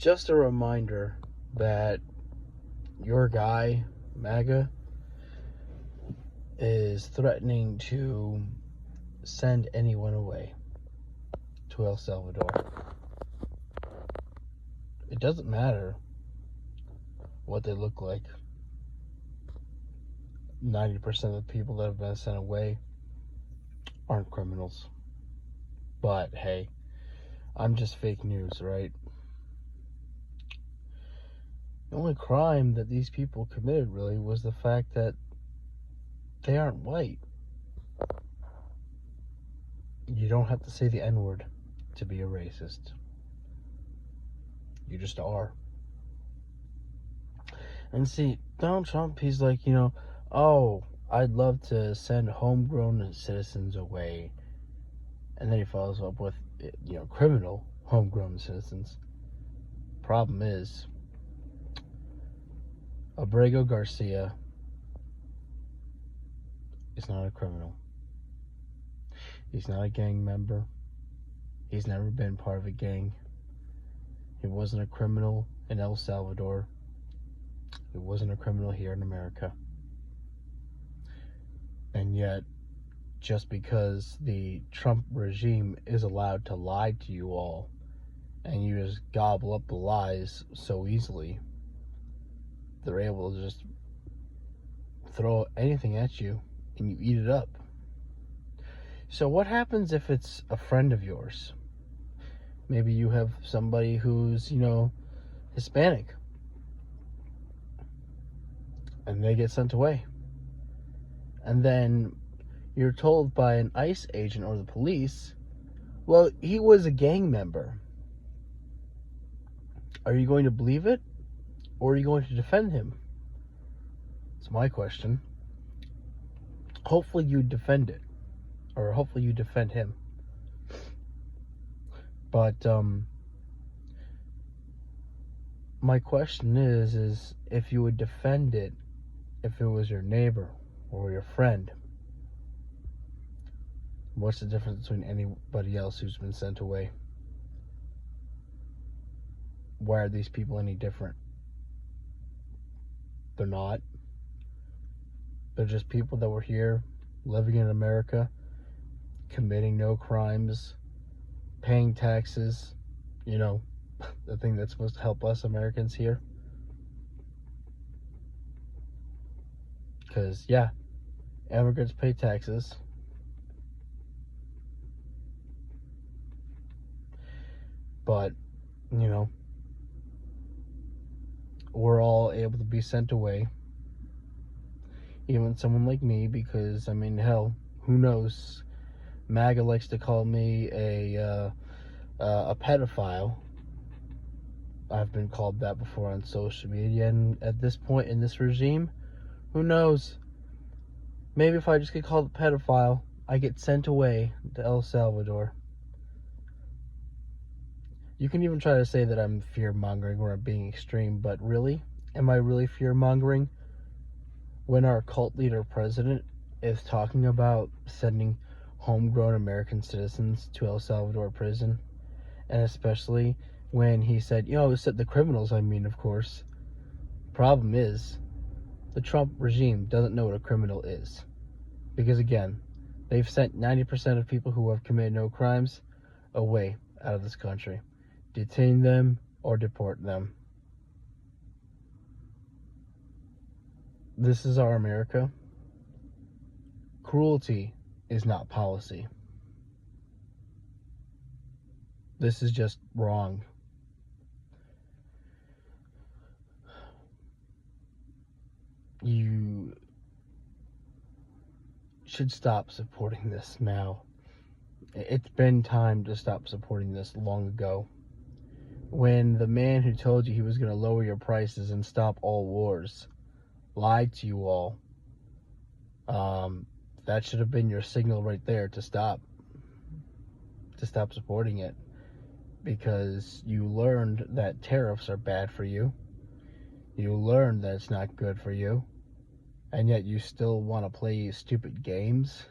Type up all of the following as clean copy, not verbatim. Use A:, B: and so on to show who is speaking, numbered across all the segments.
A: just a reminder that your guy, MAGA, is threatening to send anyone away to El Salvador. It doesn't matter what they look like. 90% of the people that have been sent away aren't criminals. But hey, I'm just fake news, right? The only crime that these people committed really was the fact that they aren't white. You don't have to say the N-word to be a racist. You just are. And see, Donald Trump, he's like, oh, I'd love to send homegrown citizens away. And then he follows up with, criminal homegrown citizens. Problem is, Abrego Garcia is not a criminal. He's not a gang member. He's never been part of a gang. He wasn't a criminal in El Salvador. He wasn't a criminal here in America. And yet, just because the Trump regime is allowed to lie to you all, and you just gobble up the lies so easily, they're able to just throw anything at you and you eat it up. So what happens if it's a friend of yours? Maybe you have somebody who's, Hispanic, and they get sent away. And then you're told by an ICE agent or the police, well, he was a gang member. Are you going to believe it? Or are you going to defend him? That's my question. Hopefully you defend it. Or hopefully you defend him. But my question is if you would defend it if it was your neighbor or your friend, what's the difference between anybody else who's been sent away? Why are these people any different? They're not. They're just people that were here, living in America, committing no crimes, paying taxes, the thing that's supposed to help us Americans here. Because, yeah, immigrants pay taxes. But, we're all able to be sent away. Even someone like me, because, hell, who knows? MAGA likes to call me a pedophile. I've been called that before on social media, and at this point in this regime, who knows? Maybe if I just get called a pedophile, I get sent away to El Salvador. You can even try to say that I'm fear-mongering or I'm being extreme, but really? Am I really fear-mongering when our cult leader president is talking about sending homegrown American citizens to El Salvador prison? And especially when he said, the criminals, of course. Problem is, the Trump regime doesn't know what a criminal is. Because again, they've sent 90% of people who have committed no crimes away out of this country. Detain them or deport them. This is our America. Cruelty is not policy. This is just wrong. You should stop supporting this now. It's been time to stop supporting this long ago. When the man who told you he was going to lower your prices and stop all wars lied to you all, that should have been your signal right there to stop supporting it, because you learned that tariffs are bad for you. You learned that it's not good for you, and yet you still want to play stupid games.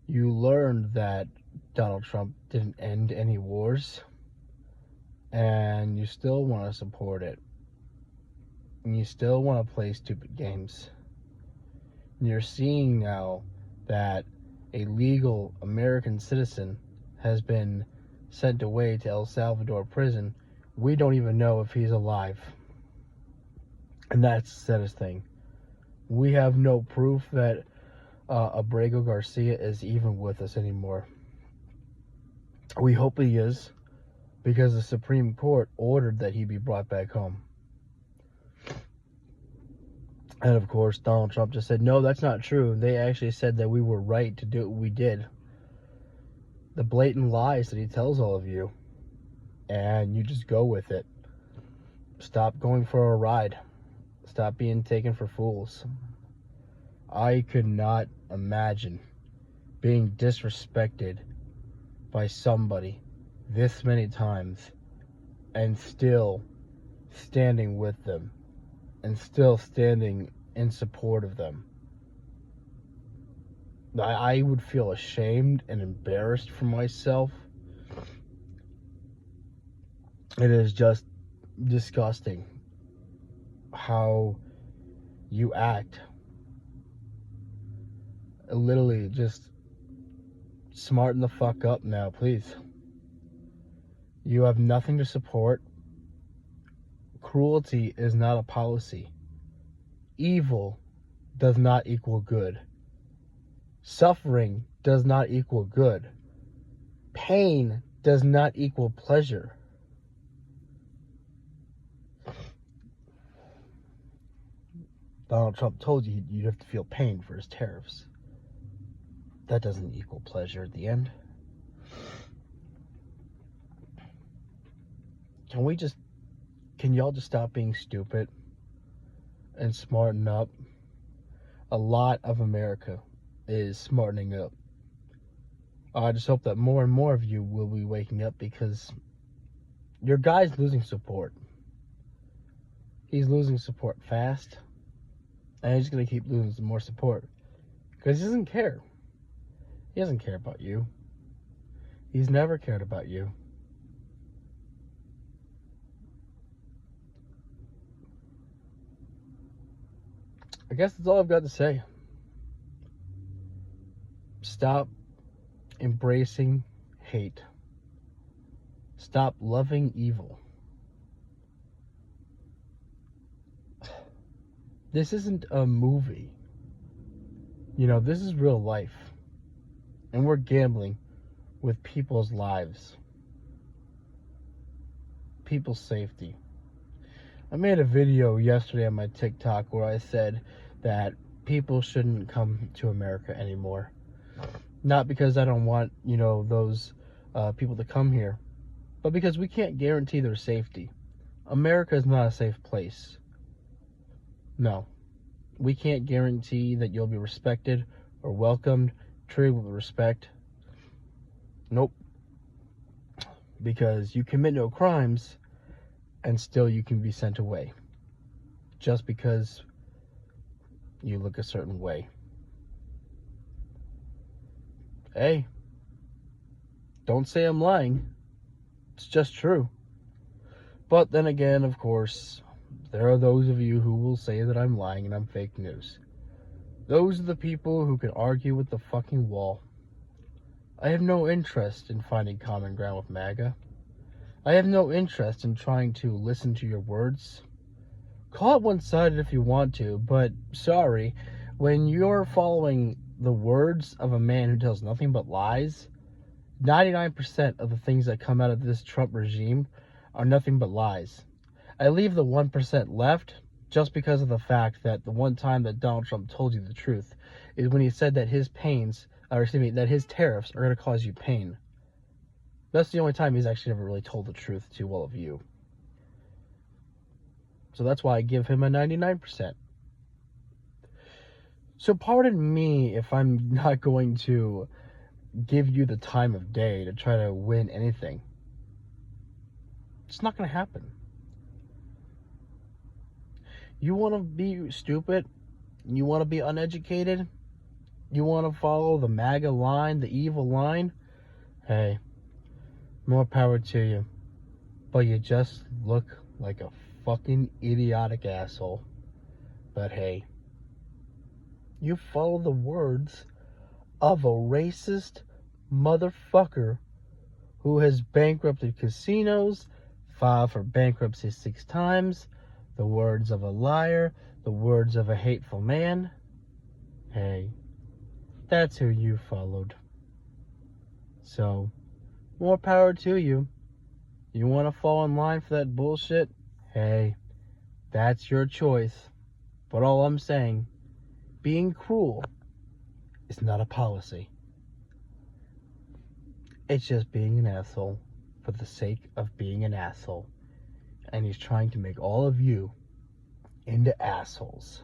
A: You learned that Donald Trump didn't end any wars. and you still want to support it, and you still want to play stupid games. And you're seeing now that a legal American citizen has been sent away to El Salvador prison. We don't even know if he's alive. And that's the saddest thing. We have no proof that Abrego Garcia is even with us anymore. We hope he is, because the Supreme Court ordered that he be brought back home. And of course, Donald Trump just said, no, that's not true. They actually said that we were right to do what we did. The blatant lies that he tells all of you. And you just go with it. Stop going for a ride. Stop being taken for fools. I could not imagine being disrespected by somebody this many times and still standing with them and still standing in support of them. I would feel ashamed and embarrassed for myself. It is just disgusting how you act. Literally, just smarten the fuck up now, please. You have nothing to support. Cruelty is not a policy. Evil does not equal good. Suffering does not equal good. Pain does not equal pleasure. Donald Trump told you you'd have to feel pain for his tariffs. That doesn't equal pleasure at the end. Can y'all just stop being stupid and smarten up? A lot of America is smartening up. I just hope that more and more of you will be waking up, because your guy's losing support. He's losing support fast, and he's going to keep losing some more support because he doesn't care. He doesn't care about you. He's never cared about you. I guess that's all I've got to say. Stop embracing hate. Stop loving evil. This isn't a movie. This is real life. And we're gambling with people's lives. People's safety. I made a video yesterday on my TikTok where I said that people shouldn't come to America anymore. Not because I don't want, those people to come here, but because we can't guarantee their safety. America is not a safe place. No. We can't guarantee that you'll be respected or welcomed, treated with respect. Nope. Because you commit no crimes, and still you can be sent away. Just because you look a certain way. Hey, don't say I'm lying. It's just true. But then again, of course, there are those of you who will say that I'm lying and I'm fake news. Those are the people who can argue with the fucking wall. I have no interest in finding common ground with MAGA. I have no interest in trying to listen to your words. Call it one-sided if you want to, but sorry, when you're following the words of a man who tells nothing but lies, 99% of the things that come out of this Trump regime are nothing but lies. I leave the 1% left just because of the fact that the one time that Donald Trump told you the truth is when he said that that his tariffs are going to cause you pain. That's the only time he's actually ever really told the truth to all of you. So that's why I give him a 99%. So pardon me if I'm not going to give you the time of day to try to win anything. It's not going to happen. You want to be stupid? You want to be uneducated? You want to follow the MAGA line, the evil line? Hey, more power to you. but you just look like a fucking idiotic asshole. But hey, you follow the words of a racist motherfucker who has bankrupted casinos, filed for bankruptcy 6 times, the words of a liar, the words of a hateful man. Hey, that's who you followed. So, more power to you. You want to fall in line for that bullshit? Hey, that's your choice. But all I'm saying, being cruel is not a policy. It's just being an asshole for the sake of being an asshole. And he's trying to make all of you into assholes.